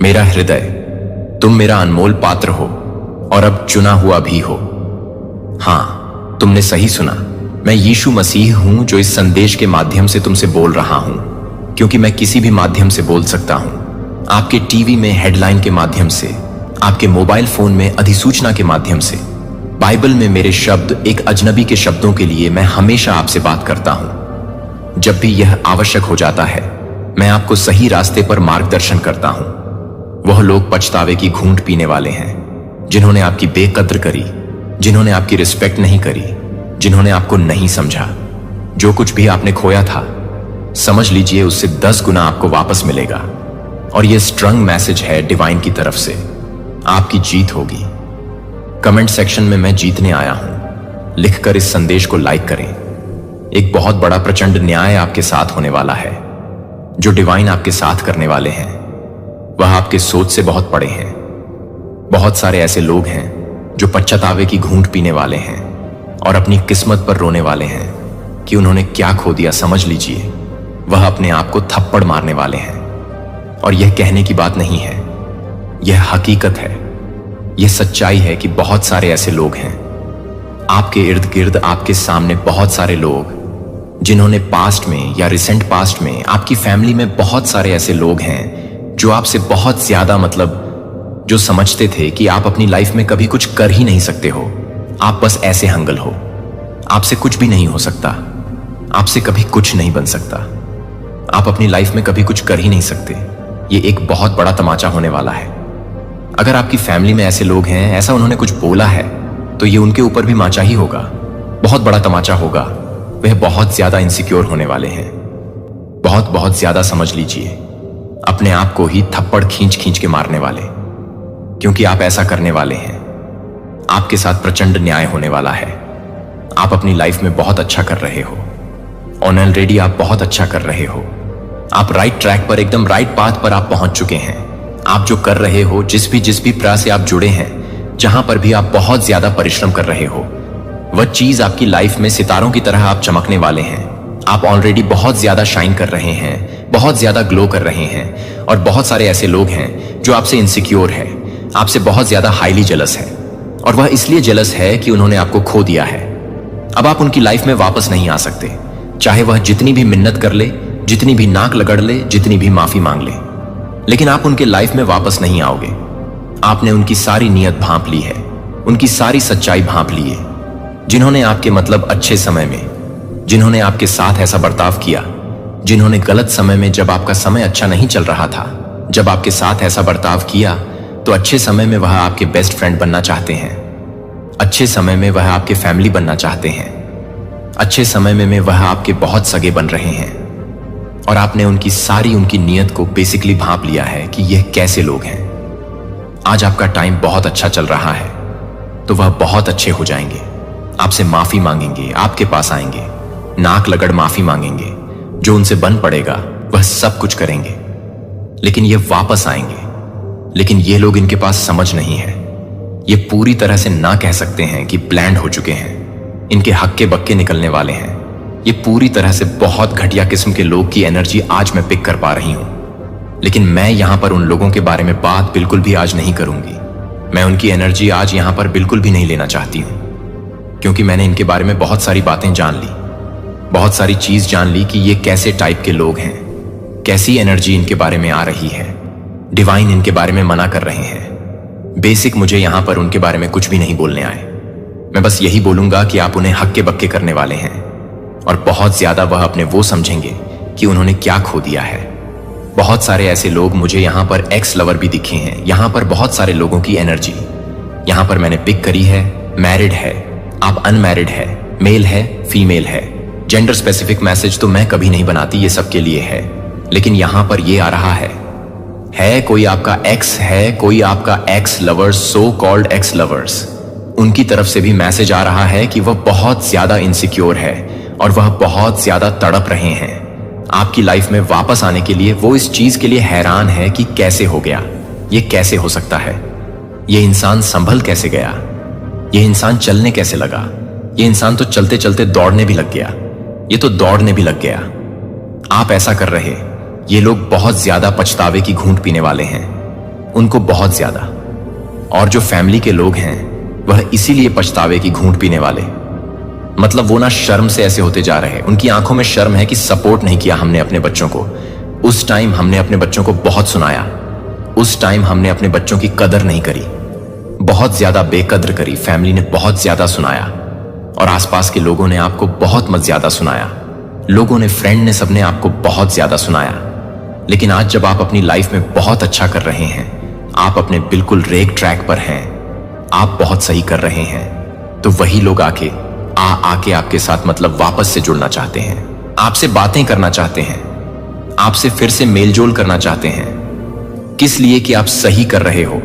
मेरा हृदय, तुम मेरा अनमोल पात्र हो और अब चुना हुआ भी हो। हाँ, तुमने सही सुना। मैं यीशु मसीह हूं जो इस संदेश के माध्यम से तुमसे बोल रहा हूं, क्योंकि मैं किसी भी माध्यम से बोल सकता हूं। आपके टीवी में हेडलाइन के माध्यम से, आपके मोबाइल फोन में अधिसूचना के माध्यम से, बाइबल में मेरे शब्द एक अजनबी के शब्दों के लिए मैं हमेशा आपसे बात करता हूं। जब भी यह आवश्यक हो जाता है, मैं आपको सही रास्ते पर मार्गदर्शन करता हूं। वह लोग पछतावे की घूंट पीने वाले हैं जिन्होंने आपकी बेकद्र करी, जिन्होंने आपकी रिस्पेक्ट नहीं करी, जिन्होंने आपको नहीं समझा। जो कुछ भी आपने खोया था, समझ लीजिए उससे 10 गुना आपको वापस मिलेगा। और यह स्ट्रंग मैसेज है डिवाइन की तरफ से। आपकी जीत होगी। कमेंट सेक्शन में मैं जीतने आया हूं लिखकर इस संदेश को लाइक करें। एक बहुत बड़ा प्रचंड न्याय आपके साथ होने वाला है। जो डिवाइन आपके साथ करने वाले हैं वह आपके सोच से बहुत बड़े हैं। बहुत सारे ऐसे लोग हैं जो पश्चातावे की घूंट पीने वाले हैं और अपनी किस्मत पर रोने वाले हैं कि उन्होंने क्या खो दिया। समझ लीजिए वह अपने आप को थप्पड़ मारने वाले हैं। और यह कहने की बात नहीं है, यह हकीकत है, यह सच्चाई है कि बहुत सारे ऐसे लोग हैं आपके इर्द गिर्द, आपके सामने। बहुत सारे लोग जिन्होंने पास्ट में या रिसेंट पास्ट में, आपकी फैमिली में बहुत सारे ऐसे लोग हैं जो आपसे बहुत ज्यादा, मतलब जो समझते थे कि आप अपनी लाइफ में कभी कुछ कर ही नहीं सकते हो। आप बस ऐसे हंगल हो, आपसे कुछ भी नहीं हो सकता, आपसे कभी कुछ नहीं बन सकता, आप अपनी लाइफ में कभी कुछ कर ही नहीं सकते। ये एक बहुत बड़ा तमाचा होने वाला है। अगर आपकी फैमिली में ऐसे लोग हैं, ऐसा उन्होंने कुछ बोला है, तो ये उनके ऊपर भी माचा ही होगा, बहुत बड़ा तमाचा होगा। वह बहुत ज्यादा इनसिक्योर होने वाले हैं, बहुत बहुत ज्यादा। समझ लीजिए अपने आप को ही थप्पड़ खींच खींच के मारने वाले, क्योंकि आप ऐसा करने वाले हैं। आपके साथ प्रचंड न्याय होने वाला है। आप अपनी लाइफ में बहुत अच्छा कर रहे हो, ऑलरेडी आप बहुत अच्छा कर रहे हो। आप राइट ट्रैक पर, एकदम राइट पाथ पर आप पहुंच चुके हैं। आप जो कर रहे हो, जिस भी प्रयास से आप जुड़े हैं, जहां पर भी आप बहुत ज्यादा परिश्रम कर रहे हो, वह चीज आपकी लाइफ में सितारों की तरह आप चमकने वाले हैं। आप ऑलरेडी बहुत ज्यादा शाइन कर रहे हैं, बहुत ज्यादा ग्लो कर रहे हैं। और बहुत सारे ऐसे लोग हैं जो आपसे इनसिक्योर है, आपसे बहुत ज्यादा हाईली जेलस है। और वह इसलिए जेलस है कि उन्होंने आपको खो दिया है। अब आप उनकी लाइफ में वापस नहीं आ सकते, चाहे वह जितनी भी मिन्नत कर ले, जितनी भी नाक लगड़ ले, जितनी भी माफी मांग ले, लेकिन आप उनके लाइफ में वापस नहीं आओगे। आपने उनकी सारी नीयत भांप ली है, उनकी सारी सच्चाई भांप ली है। जिन्होंने आपके, मतलब अच्छे समय में, जिन्होंने आपके साथ ऐसा बर्ताव किया, जिन्होंने गलत समय में, जब आपका समय अच्छा नहीं चल रहा था, जब आपके साथ ऐसा बर्ताव किया, तो अच्छे समय में वह आपके बेस्ट फ्रेंड बनना चाहते हैं। अच्छे समय में वह आपके फैमिली बनना चाहते हैं। अच्छे समय में वह आपके बहुत सगे बन रहे हैं। और आपने उनकी नीयत को बेसिकली भांप लिया है कि यह कैसे लोग हैं। आज आपका टाइम बहुत अच्छा चल रहा है, तो वह बहुत अच्छे हो जाएंगे। आपसे माफी मांगेंगे, आपके पास आएंगे, नाक लगड़ माफी मांगेंगे। जो उनसे बन पड़ेगा वह सब कुछ करेंगे, लेकिन ये वापस आएंगे। लेकिन ये लोग, इनके पास समझ नहीं है। ये पूरी तरह से ना कह सकते हैं कि ब्लैंड हो चुके हैं, इनके हक्के बक्के निकलने वाले हैं। ये पूरी तरह से बहुत घटिया किस्म के लोग की एनर्जी आज मैं पिक कर पा रही हूं। लेकिन मैं यहां पर उन लोगों के बारे में बात बिल्कुल भी आज नहीं करूंगी। मैं उनकी एनर्जी आज यहां पर बिल्कुल भी नहीं लेना चाहती हूं, क्योंकि मैंने इनके बारे में बहुत सारी बातें जान ली, बहुत सारी चीज जान ली कि ये कैसे टाइप के लोग हैं, कैसी एनर्जी इनके बारे में आ रही है। डिवाइन इनके बारे में मना कर रहे हैं। बेसिक मुझे यहां पर उनके बारे में कुछ भी नहीं बोलने आए। मैं बस यही बोलूंगा कि आप उन्हें हक्के बक्के करने वाले हैं, और बहुत ज्यादा वह अपने वो समझेंगे कि उन्होंने क्या खो दिया है। बहुत सारे ऐसे लोग मुझे यहां पर एक्स लवर भी दिखे हैं। यहां पर बहुत सारे लोगों की एनर्जी यहां पर मैंने पिक करी है। मैरिड है, आप अनमैरिड है, मेल है, फीमेल है। जेंडर स्पेसिफिक मैसेज तो मैं कभी नहीं बनाती, ये सबके लिए है। लेकिन यहां पर ये आ रहा है कोई आपका एक्स है, कोई आपका x lovers, so called x lovers, उनकी तरफ से भी मैसेज आ रहा है कि वह बहुत ज्यादा इनसिक्योर है और वह बहुत ज्यादा तड़प रहे हैं। आपकी लाइफ में वापस आने के लिए वो इस चीज के लिए हैरान है कि कैसे हो गया, ये कैसे हो सकता है, ये इंसान संभल कैसे गया, ये इंसान चलने कैसे लगा, ये इंसान तो चलते चलते दौड़ने भी लग गया, ये तो दौड़ने भी लग गया। आप ऐसा कर रहे, ये लोग बहुत ज्यादा पछतावे की घूंट पीने वाले हैं। उनको बहुत ज्यादा। और जो फैमिली के लोग हैं वह इसीलिए पछतावे की घूंट पीने वाले। मतलब वो ना शर्म से ऐसे होते जा रहे, उनकी आंखों में शर्म है कि सपोर्ट नहीं किया हमने अपने बच्चों को। उस टाइम हमने अपने बच्चों को बहुत सुनाया, उस टाइम हमने अपने बच्चों की कदर नहीं करी, बहुत ज्यादा बेकद्र करी। फैमिली ने बहुत ज्यादा सुनाया और आसपास के लोगों ने आपको बहुत मत ज्यादा सुनाया। लोगों ने, फ्रेंड ने, सबने आपको बहुत ज्यादा सुनाया। लेकिन आज जब आप अपनी लाइफ में बहुत अच्छा कर रहे हैं, आप अपने बिल्कुल रेक ट्रैक पर हैं, आप बहुत सही कर रहे हैं, तो वही लोग आके आपके साथ मतलब वापस से जुड़ना चाहते हैं, आपसे बातें करना चाहते हैं, आपसे फिर से मेलजोल करना चाहते हैं। किस लिए? कि आप सही कर रहे हो,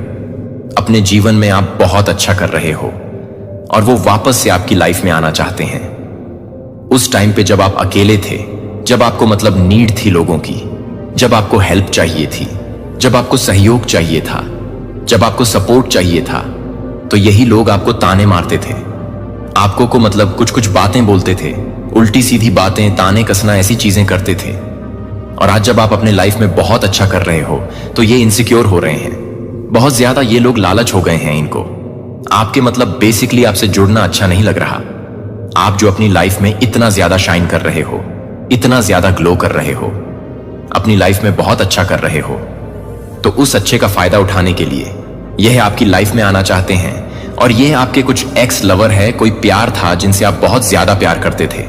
अपने जीवन में आप बहुत अच्छा कर रहे हो और वो वापस से आपकी लाइफ में आना चाहते हैं। उस टाइम पे जब आप अकेले थे, जब आपको मतलब नीड थी लोगों की, जब आपको हेल्प चाहिए थी, जब आपको सहयोग चाहिए था, जब आपको सपोर्ट चाहिए था, तो यही लोग आपको ताने मारते थे, आपको को मतलब कुछ कुछ बातें बोलते थे, उल्टी सीधी बातें, ताने कसना, ऐसी चीजें करते थे। और आज जब आप अपने लाइफ में बहुत अच्छा कर रहे हो तो ये इनसिक्योर हो रहे हैं बहुत ज्यादा। ये लोग लालच हो गए हैं इनको, आपके मतलब बेसिकली आपसे जुड़ना अच्छा नहीं लग रहा। आप जो अपनी लाइफ में इतना ज्यादा शाइन कर रहे हो, इतना ज्यादा ग्लो कर रहे हो, अपनी लाइफ में बहुत अच्छा कर रहे हो, तो उस अच्छे का फायदा उठाने के लिए यह आपकी लाइफ में आना चाहते हैं। और यह आपके कुछ एक्स लवर है, कोई प्यार था जिनसे आप बहुत ज्यादा प्यार करते थे,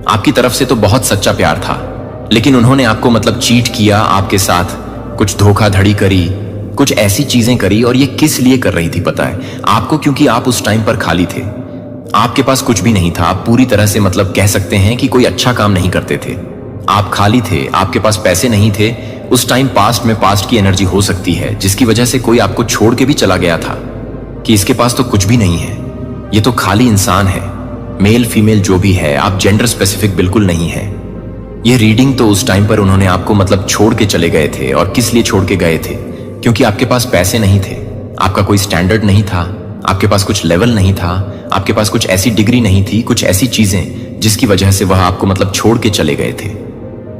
आपकी तरफ से तो बहुत सच्चा प्यार था, लेकिन उन्होंने आपको मतलब चीट किया, आपके साथ कुछ धोखाधड़ी करी, कुछ ऐसी चीजें करी। और ये किस लिए कर रही थी पता है आपको? क्योंकि आप उस टाइम पर खाली थे, आपके पास कुछ भी नहीं था, आप पूरी तरह से मतलब कह सकते हैं कि कोई अच्छा काम नहीं करते थे, आप खाली थे, आपके पास पैसे नहीं थे। उस टाइम पास्ट में पास्ट की एनर्जी हो सकती है जिसकी वजह से कोई आपको छोड़ के भी चला गया था कि इसके पास तो कुछ भी नहीं है, ये तो खाली इंसान है। मेल फीमेल जो भी है, आप जेंडर स्पेसिफिक बिल्कुल नहीं है। ये रीडिंग तो उस टाइम पर उन्होंने आपको मतलब छोड़ के चले गए थे। और किस लिए छोड़ के गए थे? क्योंकि आपके पास पैसे नहीं थे, आपका कोई स्टैंडर्ड नहीं था, आपके पास कुछ लेवल नहीं था, आपके पास कुछ ऐसी डिग्री नहीं थी, कुछ ऐसी चीजें जिसकी वजह से वह आपको मतलब छोड़ के चले गए थे।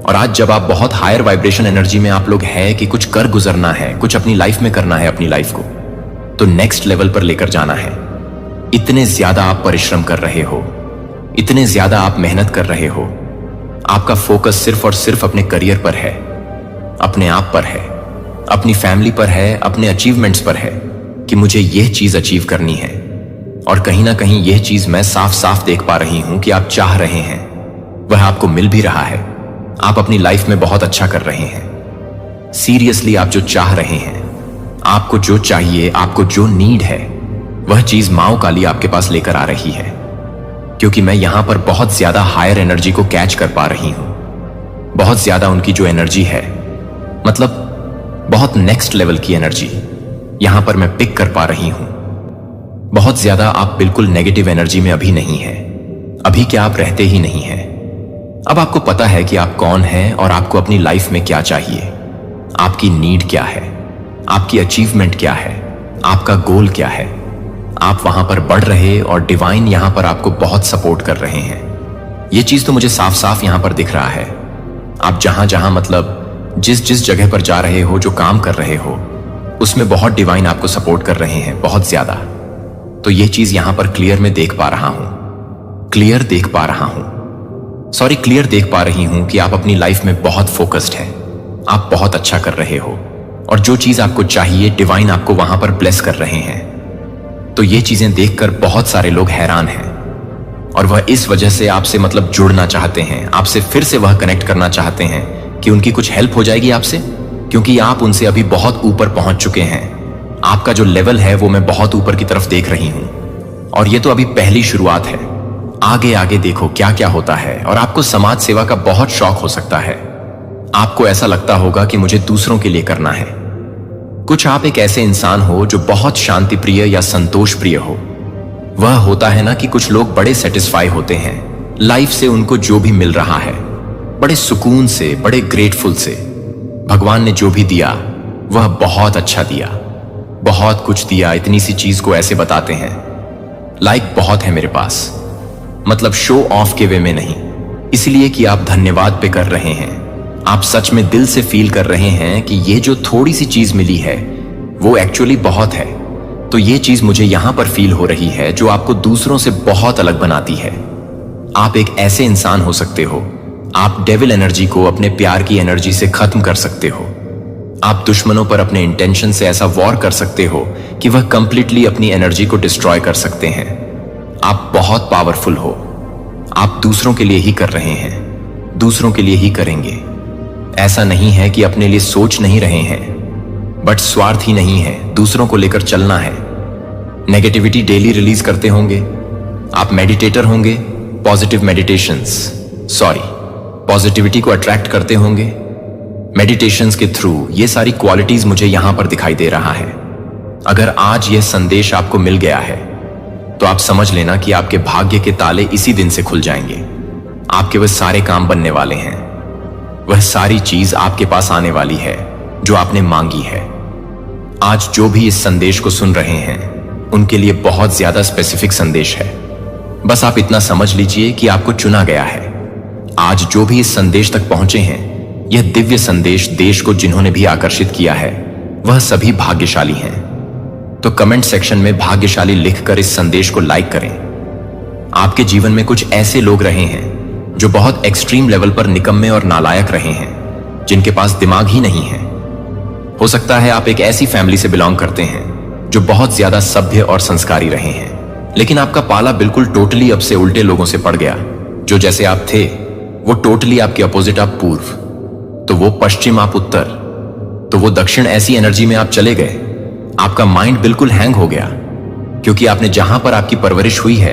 और आज जब आप बहुत हायर वाइब्रेशन एनर्जी में आप लोग हैं कि कुछ कर गुजरना है, कुछ अपनी लाइफ में करना है, अपनी लाइफ को तो नेक्स्ट लेवल पर लेकर जाना है। इतने ज्यादा आप परिश्रम कर रहे हो, इतने ज्यादा आप मेहनत कर रहे हो, आपका फोकस सिर्फ और सिर्फ अपने करियर पर है, अपने आप पर है, अपनी फैमिली पर है, अपने अचीवमेंट्स पर है कि मुझे यह चीज अचीव करनी है। और कहीं ना कहीं यह चीज मैं साफ साफ देख पा रही हूं कि आप चाह रहे हैं, वह आपको मिल भी रहा है। आप अपनी लाइफ में बहुत अच्छा कर रहे हैं। सीरियसली आप जो चाह रहे हैं, आपको जो चाहिए, आपको जो नीड है, वह चीज माओ काली आपके पास लेकर आ रही है। क्योंकि मैं यहां पर बहुत ज्यादा हायर एनर्जी को कैच कर पा रही हूं, बहुत ज्यादा उनकी जो एनर्जी है, मतलब बहुत नेक्स्ट लेवल की एनर्जी यहां पर मैं पिक कर पा रही हूं। बहुत ज्यादा आप बिल्कुल नेगेटिव एनर्जी में अभी नहीं है, अभी क्या आप रहते ही नहीं हैं। अब आपको पता है कि आप कौन हैं और आपको अपनी लाइफ में क्या चाहिए, आपकी नीड क्या है, आपकी अचीवमेंट क्या है, आपका गोल क्या है। आप वहां पर बढ़ रहे और डिवाइन यहां पर आपको बहुत सपोर्ट कर रहे हैं। यह चीज तो मुझे साफ साफ यहां पर दिख रहा है। आप जहां जहां मतलब जिस जिस जगह पर जा रहे हो, जो काम कर रहे हो, उसमें बहुत डिवाइन आपको सपोर्ट कर रहे हैं, बहुत ज्यादा। तो यह चीज यहां पर क्लियर में देख पा रहा हूं, क्लियर देख पा रहा हूं, सॉरी क्लियर देख पा रही हूं कि आप अपनी लाइफ में बहुत फोकस्ड हैं, आप बहुत अच्छा कर रहे हो और जो चीज आपको चाहिए डिवाइन आपको वहां पर ब्लेस कर रहे हैं। तो ये चीजें देखकर बहुत सारे लोग हैरान हैं और वह इस वजह से आपसे मतलब जुड़ना चाहते हैं, आपसे फिर से वह कनेक्ट करना चाहते हैं कि उनकी कुछ हेल्प हो जाएगी आपसे, क्योंकि आप उनसे अभी बहुत ऊपर पहुंच चुके हैं। आपका जो लेवल है वो मैं बहुत ऊपर की तरफ देख रही हूं और ये तो अभी पहली शुरुआत है। आगे आगे देखो क्या क्या होता है। और आपको समाज सेवा का बहुत शौक हो सकता है, आपको ऐसा लगता होगा कि मुझे दूसरों के लिए करना है। कुछ आप एक ऐसे इंसान हो जो बहुत शांति प्रिय या संतोष प्रिय हो। वह होता है ना कि कुछ लोग बड़े सेटिस्फाई होते हैं लाइफ से, उनको जो भी मिल रहा है बड़े सुकून से, बड़े ग्रेटफुल से। भगवान ने जो भी दिया वह बहुत अच्छा दिया, बहुत कुछ दिया। इतनी सी चीज को ऐसे बताते हैं लाइक बहुत है मेरे पास, मतलब शो ऑफ के वे में नहीं, इसलिए कि आप धन्यवाद पे कर रहे हैं। आप सच में दिल से फील कर रहे हैं कि ये जो थोड़ी सी चीज मिली है वो एक्चुअली बहुत है। तो ये चीज मुझे यहां पर फील हो रही है जो आपको दूसरों से बहुत अलग बनाती है। आप एक ऐसे इंसान हो सकते हो, आप डेविल एनर्जी को अपने प्यार की एनर्जी से खत्म कर सकते हो। आप दुश्मनों पर अपने इंटेंशन से ऐसा वॉर कर सकते हो कि वह कंप्लीटली अपनी एनर्जी को डिस्ट्रॉय कर सकते हैं। आप बहुत पावरफुल हो। आप दूसरों के लिए ही कर रहे हैं, दूसरों के लिए ही करेंगे। ऐसा नहीं है कि अपने लिए सोच नहीं रहे हैं, बट स्वार्थ ही नहीं है, दूसरों को लेकर चलना है। नेगेटिविटी डेली रिलीज करते होंगे। आप मेडिटेटर होंगे, पॉजिटिव पॉजिटिविटी को अट्रैक्ट करते होंगे मेडिटेशंस के थ्रू। ये सारी क्वालिटीज मुझे यहां पर दिखाई दे रहा है। अगर आज यह संदेश आपको मिल गया है तो आप समझ लेना कि आपके भाग्य के ताले इसी दिन से खुल जाएंगे। आपके वह सारे काम बनने वाले हैं, वह सारी चीज आपके पास आने वाली है जो आपने मांगी है। आज जो भी इस संदेश को सुन रहे हैं उनके लिए बहुत ज्यादा स्पेसिफिक संदेश है। बस आप इतना समझ लीजिए कि आपको चुना गया है। आज जो भी इस संदेश तक पहुंचे हैं, यह दिव्य संदेश देश को जिन्होंने भी आकर्षित किया है वह सभी भाग्यशाली हैं। तो कमेंट सेक्शन में भाग्यशाली लिखकर इस संदेश को लाइक करें। आपके जीवन में कुछ ऐसे लोग रहे हैं जो बहुत एक्सट्रीम लेवल पर निकम्मे और नालायक रहे हैं, जिनके पास दिमाग ही नहीं है। हो सकता है आप एक ऐसी फैमिली से बिलोंग करते हैं जो बहुत ज्यादा सभ्य और संस्कारी रहे हैं, लेकिन आपका पाला बिल्कुल टोटली अब से उल्टे लोगों से पड़ गया। जो जैसे आप थे वो टोटली आपके अपोजिट आप पूर्व, तो वो पश्चिम आप उत्तर, तो वो दक्षिण। ऐसी एनर्जी में आप चले गए। आपका माइंड बिल्कुल हैंग हो गया, क्योंकि आपने जहां पर आपकी परवरिश हुई है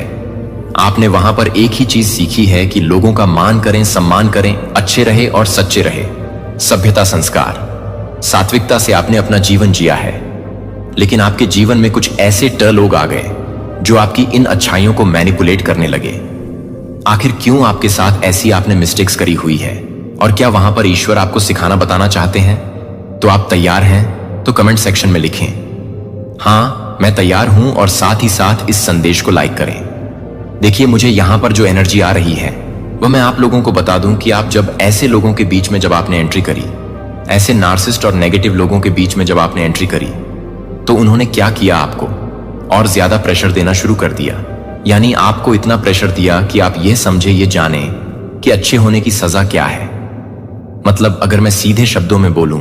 आपने वहां पर एक ही चीज सीखी है कि लोगों का मान करें, सम्मान करें, अच्छे रहे और सच्चे रहे। सभ्यता, संस्कार, सात्विकता से आपने अपना जीवन जिया है। लेकिन आपके जीवन में कुछ ऐसे लोग आ गए जो आपकी इन अच्छाइयों को मैनिपुलेट करने लगे। आखिर क्यों आपके साथ ऐसी आपने मिस्टेक्स करी हुई है, और क्या वहां पर ईश्वर आपको सिखाना बताना चाहते हैं? तो आप तैयार हैं तो कमेंट सेक्शन में लिखें, हाँ मैं तैयार हूं, और साथ ही साथ इस संदेश को लाइक करें। देखिए, मुझे यहां पर जो एनर्जी आ रही है वह मैं आप लोगों को बता दूं कि आप जब ऐसे लोगों के बीच में जब आपने एंट्री करी, ऐसे नार्सिस्ट और नेगेटिव लोगों के बीच में जब आपने एंट्री करी, तो उन्होंने क्या किया? आपको और ज्यादा प्रेशर देना शुरू कर दिया। यानी आपको इतना प्रेशर दिया कि आप ये समझे, ये जाने कि अच्छे होने की सजा क्या है। मतलब अगर मैं सीधे शब्दों में बोलूं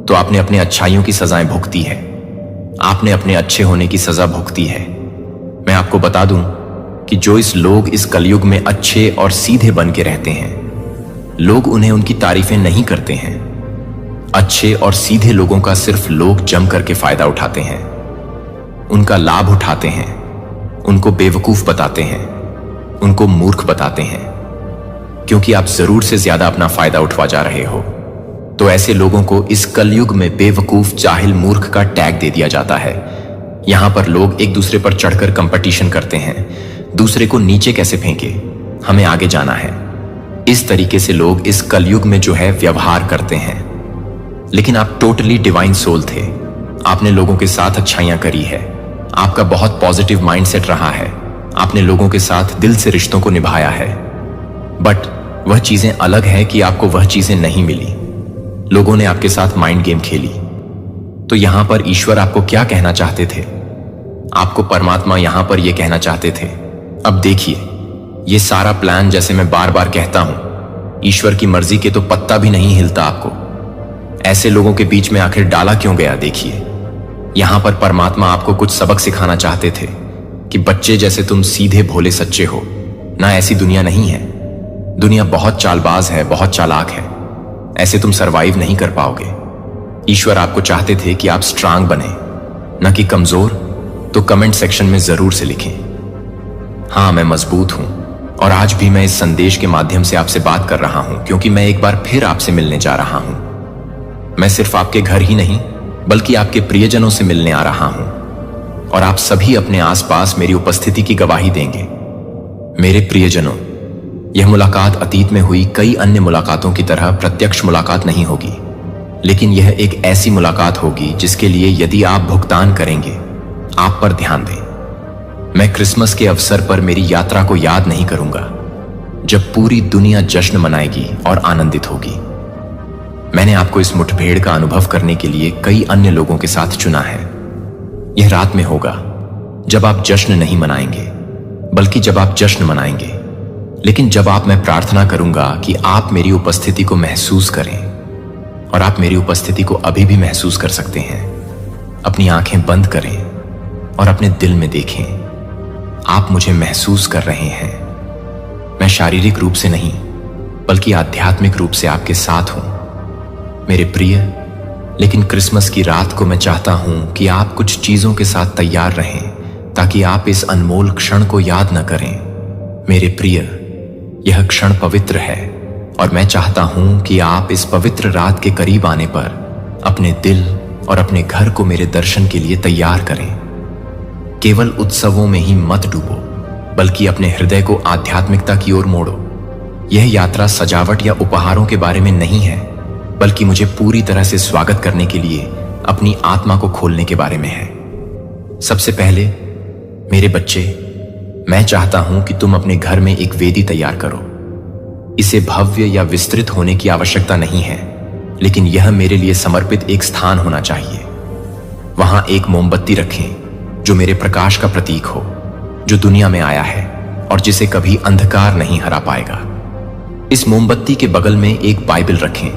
तो आपने अपने अच्छाइयों की सजाएं भुगती है, आपने अपने अच्छे होने की सजा भुगती है। मैं आपको बता दूं कि जो लोग इस कलयुग में अच्छे और सीधे बन के रहते हैं, लोग उन्हें उनकी तारीफें नहीं करते हैं। अच्छे और सीधे लोगों का सिर्फ लोग जम करके फायदा उठाते हैं, उनका लाभ उठाते हैं, उनको बेवकूफ बताते हैं, उनको मूर्ख बताते हैं, क्योंकि आप जरूर से ज्यादा अपना फायदा उठवा जा रहे हो। तो ऐसे लोगों को इस कलयुग में बेवकूफ, जाहिल, मूर्ख का टैग दे दिया जाता है। यहां पर लोग एक दूसरे पर चढ़कर कंपटीशन करते हैं, दूसरे को नीचे कैसे फेंके, हमें आगे जाना है। इस तरीके से लोग इस कलयुग में जो है व्यवहार करते हैं। लेकिन आप टोटली डिवाइन सोल थे, आपने लोगों के साथ अच्छाइयां करी है, आपका बहुत पॉजिटिव माइंडसेट रहा है, आपने लोगों के साथ दिल से रिश्तों को निभाया है। बट वह चीजें अलग है कि आपको वह चीजें नहीं मिली, लोगों ने आपके साथ माइंड गेम खेली। तो यहां पर ईश्वर आपको क्या कहना चाहते थे? आपको परमात्मा यहां पर यह कहना चाहते थे, अब देखिए, ये सारा प्लान, जैसे मैं बार बार कहता हूं, ईश्वर की मर्जी के तो पत्ता भी नहीं हिलता। आपको ऐसे लोगों के बीच में आखिर डाला क्यों गया? देखिए, यहां पर परमात्मा आपको कुछ सबक सिखाना चाहते थे कि बच्चे जैसे तुम सीधे भोले सच्चे हो ना, ऐसी दुनिया नहीं है। दुनिया बहुत चालबाज है, बहुत चालाक है, ऐसे तुम सरवाइव नहीं कर पाओगे। ईश्वर आपको चाहते थे कि आप स्ट्रांग बने, ना कि कमजोर। तो कमेंट सेक्शन में जरूर से लिखें, हाँ मैं मजबूत हूं, और आज भी मैं इस संदेश के माध्यम से आपसे बात कर रहा हूं, क्योंकि मैं एक बार फिर आपसे मिलने जा रहा हूं। मैं सिर्फ आपके घर ही नहीं बल्कि आपके प्रियजनों से मिलने आ रहा हूं, और आप सभी अपने आसपास मेरी उपस्थिति की गवाही देंगे। मेरे प्रियजनों, यह मुलाकात अतीत में हुई कई अन्य मुलाकातों की तरह प्रत्यक्ष मुलाकात नहीं होगी, लेकिन यह एक ऐसी मुलाकात होगी जिसके लिए यदि आप भुगतान करेंगे, आप पर ध्यान दें। मैं क्रिसमस के अवसर पर मेरी यात्रा को याद नहीं करूंगा, जब पूरी दुनिया जश्न मनाएगी और आनंदित होगी। मैंने आपको इस मुठभेड़ का अनुभव करने के लिए कई अन्य लोगों के साथ चुना है। यह रात में होगा जब आप जश्न नहीं मनाएंगे, बल्कि जब आप जश्न मनाएंगे। लेकिन जब आप मैं प्रार्थना करूंगा कि आप मेरी उपस्थिति को महसूस करें, और आप मेरी उपस्थिति को अभी भी महसूस कर सकते हैं। अपनी आंखें बंद करें और अपने दिल में देखें, आप मुझे महसूस कर रहे हैं। मैं शारीरिक रूप से नहीं, बल्कि आध्यात्मिक रूप से आपके साथ हूं। मेरे प्रिय, लेकिन क्रिसमस की रात को मैं चाहता हूं कि आप कुछ चीजों के साथ तैयार रहें, ताकि आप इस अनमोल क्षण को याद न करें। मेरे प्रिय, यह क्षण पवित्र है, और मैं चाहता हूं कि आप इस पवित्र रात के करीब आने पर अपने दिल और अपने घर को मेरे दर्शन के लिए तैयार करें। केवल उत्सवों में ही मत डूबो, बल्कि अपने हृदय को आध्यात्मिकता की ओर मोड़ो। यह यात्रा सजावट या उपहारों के बारे में नहीं है, बल्कि मुझे पूरी तरह से स्वागत करने के लिए अपनी आत्मा को खोलने के बारे में है। सबसे पहले, मेरे बच्चे, मैं चाहता हूं कि तुम अपने घर में एक वेदी तैयार करो। इसे भव्य या विस्तृत होने की आवश्यकता नहीं है, लेकिन यह मेरे लिए समर्पित एक स्थान होना चाहिए। वहां एक मोमबत्ती रखें जो मेरे प्रकाश का प्रतीक हो, जो दुनिया में आया है और जिसे कभी अंधकार नहीं हरा पाएगा। इस मोमबत्ती के बगल में एक बाइबल रखें,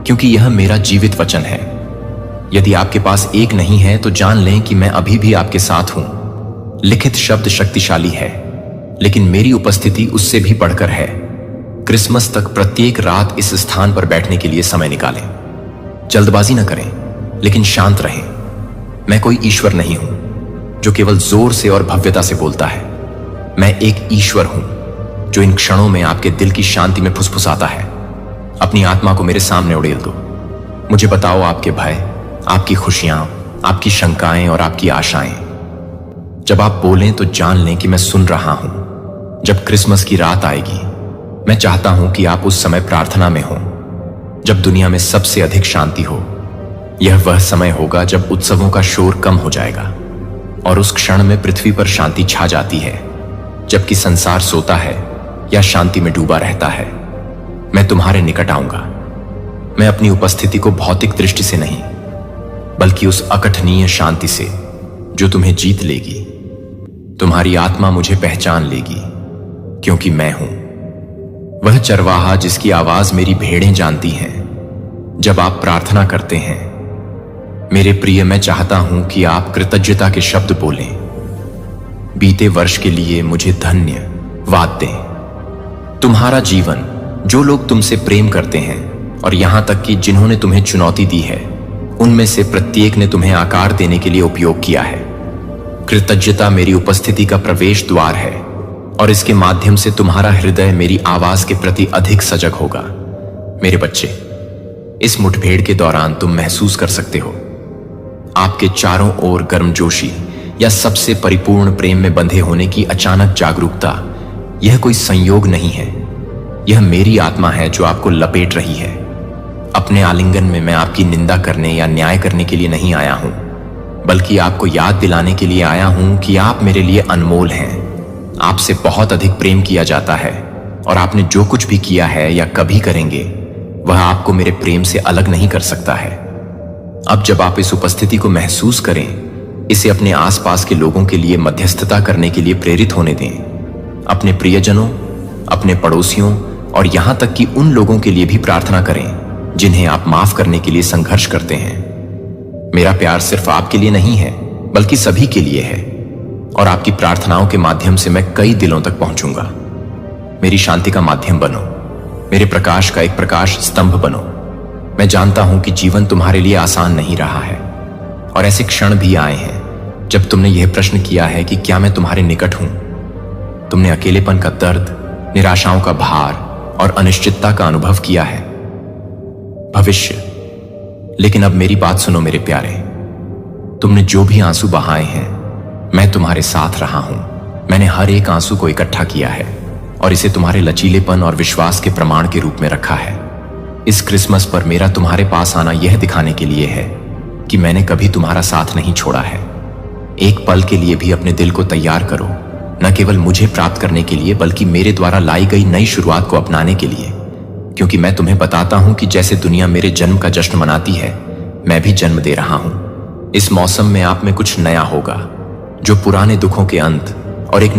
क्योंकि यह मेरा जीवित वचन है। यदि आपके पास एक नहीं है तो जान लें कि मैं अभी भी आपके साथ हूं। लिखित शब्द शक्तिशाली है, लेकिन मेरी उपस्थिति उससे भी बढ़कर है। क्रिसमस तक प्रत्येक रात इस स्थान पर बैठने के लिए समय निकालें। जल्दबाजी न करें, लेकिन शांत रहें। मैं कोई ईश्वर नहीं हूं जो केवल जोर से और भव्यता से बोलता है। मैं एक ईश्वर हूं जो इन क्षणों में आपके दिल की शांति में फुसफुसाता है। अपनी आत्मा को मेरे सामने उड़ेल दो। मुझे बताओ आपके भय, आपकी खुशियां, आपकी शंकाएं और आपकी आशाएं। जब आप बोलें तो जान लें कि मैं सुन रहा हूं। जब क्रिसमस की रात आएगी, मैं चाहता हूं कि आप उस समय प्रार्थना में हों, जब दुनिया में सबसे अधिक शांति हो। यह वह समय होगा जब उत्सवों का शोर कम हो जाएगा और उस क्षण में पृथ्वी पर शांति छा जाती है, जबकि संसार सोता है या शांति में डूबा रहता है। मैं तुम्हारे निकट आऊंगा। मैं अपनी उपस्थिति को भौतिक दृष्टि से नहीं, बल्कि उस अकथनीय शांति से जो तुम्हें जीत लेगी। तुम्हारी आत्मा मुझे पहचान लेगी, क्योंकि मैं हूं वह चरवाहा जिसकी आवाज मेरी भेड़ें जानती हैं। जब आप प्रार्थना करते हैं, मेरे प्रिय, मैं चाहता हूं कि आप कृतज्ञता के शब्द बोलें। बीते वर्ष के लिए मुझे धन्यवाद दें। तुम्हारा जीवन, जो लोग तुमसे प्रेम करते हैं और यहां तक कि जिन्होंने तुम्हें चुनौती दी है, उनमें से प्रत्येक ने तुम्हें आकार देने के लिए उपयोग किया है। कृतज्ञता मेरी उपस्थिति का प्रवेश द्वार है, और इसके माध्यम से तुम्हारा हृदय मेरी आवाज के प्रति अधिक सजग होगा। मेरे बच्चे, इस मुठभेड़ के दौरान तुम महसूस कर सकते हो आपके चारों ओर गर्मजोशी या सबसे परिपूर्ण प्रेम में बंधे होने की अचानक जागरूकता। यह कोई संयोग नहीं है, यह मेरी आत्मा है जो आपको लपेट रही है। अपने आलिंगन में मैं आपकी निंदा करने या न्याय करने के लिए नहीं आया हूं, बल्कि आपको याद दिलाने के लिए आया हूं कि आप मेरे लिए अनमोल हैं। आपसे बहुत अधिक प्रेम किया जाता है, और आपने जो कुछ भी किया है या कभी करेंगे, वह आपको मेरे प्रेम से अलग नहीं कर सकता है। अब जब आप इस उपस्थिति को महसूस करें, इसे अपने आसपास के लोगों के लिए मध्यस्थता करने के लिए प्रेरित होने दें। अपने प्रियजनों, अपने पड़ोसियों और यहां तक कि उन लोगों के लिए भी प्रार्थना करें जिन्हें आप माफ करने के लिए संघर्ष करते हैं। मेरा प्यार सिर्फ आपके लिए नहीं है, बल्कि सभी के लिए है, और आपकी प्रार्थनाओं के माध्यम से मैं कई दिलों तक पहुंचूंगा। मेरी शांति का माध्यम बनो, मेरे प्रकाश का एक प्रकाश स्तंभ बनो। मैं जानता हूं कि जीवन तुम्हारे लिए आसान नहीं रहा है, और ऐसे क्षण भी आए हैं जब तुमने यह प्रश्न किया है कि क्या मैं तुम्हारे निकट हूं। तुमने अकेलेपन का दर्द, निराशाओं का भार और अनिश्चितता का अनुभव किया है। भविष्य, लेकिन अब मेरी बात सुनो मेरे प्यारे। तुमने जो भी आंसू बहाए हैं, मैं तुम्हारे साथ रहा हूं। मैंने हर एक आंसू को इकट्ठा किया है और इसे तुम्हारे लचीलेपन और विश्वास के प्रमाण के रूप में रखा है। इस क्रिसमस पर मेरा तुम्हारे पास आना यह दिखाने के लिए है कि मैंने कभी तुम्हारा साथ नहीं छोड़ा है। एक पल के लिए भी अपने दिल को तैयार करो, न केवल मुझे प्राप्त करने के लिए, बल्कि मेरे द्वारा लाई गई नई शुरुआत को अपनाने के लिए। क्योंकि मैं तुम्हें बताता हूं कि जैसे दुनिया मेरे जन्म का जश्न मनाती है, मैं भी जन्म दे रहा हूं। इस मौसम में आप में कुछ नया होगा, जो पुराने दुखों के अंत और एक